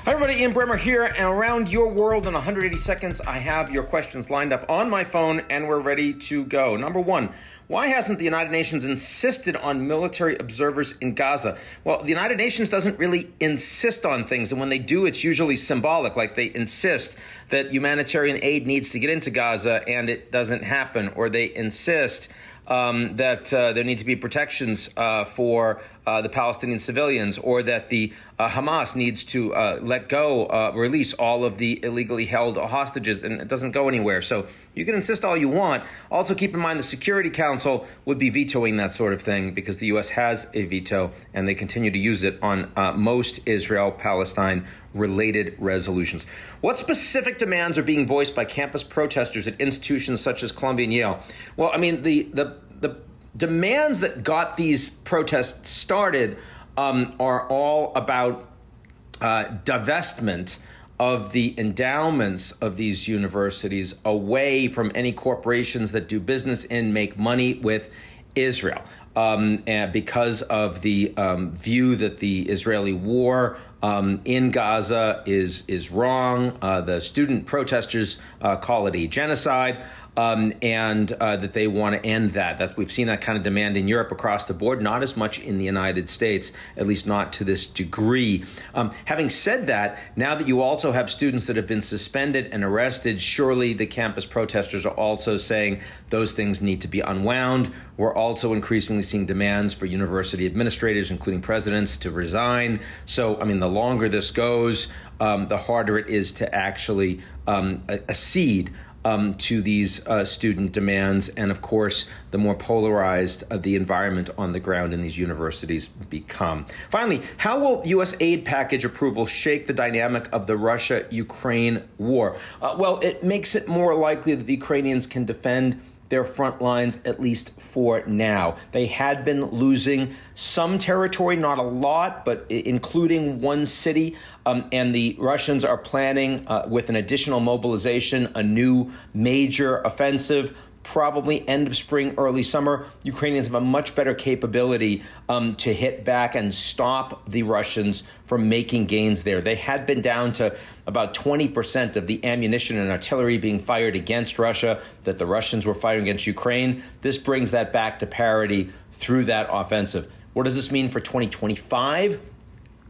Hi everybody, Ian Bremmer here, and around your world in 180 seconds, I have your questions lined up on my phone, and we're ready to go. Number one, why hasn't the United Nations insisted on military observers in Gaza? Well, the United Nations doesn't really insist on things, and when they do, it's usually symbolic, like they insist that humanitarian aid needs to get into Gaza, and it doesn't happen, or they insist that there need to be protections for the Palestinian civilians, or that the Hamas needs to release all of the illegally held hostages, and it doesn't go anywhere. So you can insist all you want. Also keep in mind the Security Council would be vetoing that sort of thing because the U.S. has a veto, and they continue to use it on most Israel-Palestine related resolutions. What specific demands are being voiced by campus protesters at institutions such as Columbia and Yale? Well, I mean, the demands that got these protests started are all about divestment of the endowments of these universities away from any corporations that do business and make money with Israel. And because of the view that the Israeli war in Gaza is wrong, the student protesters call it a genocide, and that they want to end that. We've seen that kind of demand in Europe across the board, not as much in the United States, at least not to this degree. Having said that, now that you also have students that have been suspended and arrested, surely the campus protesters are also saying those things need to be unwound. We're also increasingly seeing demands for university administrators, including presidents, to resign. So, I mean, the longer this goes, the harder it is to actually accede to these student demands. And of course, the more polarized the environment on the ground in these universities become. Finally, how will U.S. aid package approval shake the dynamic of the Russia-Ukraine war? Well, it makes it more likely that the Ukrainians can defend their front lines, at least for now. They had been losing some territory, not a lot, but including one city. And the Russians are planning, with an additional mobilization, a new major offensive, probably end of spring, early summer. Ukrainians have a much better capability to hit back and stop the Russians from making gains there. They had been down to about 20% of the ammunition and artillery being fired against Russia that the Russians were firing against Ukraine. This brings that back to parity through that offensive. What does this mean for 2025?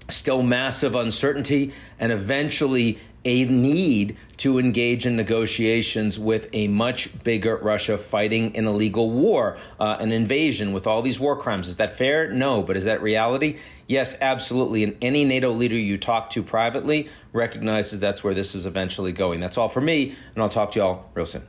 Still massive uncertainty, and eventually a need to engage in negotiations with a much bigger Russia fighting an illegal war, an invasion with all these war crimes. Is that fair? No. But is that reality? Yes, absolutely. And any NATO leader you talk to privately recognizes that's where this is eventually going. That's all for me, and I'll talk to y'all real soon.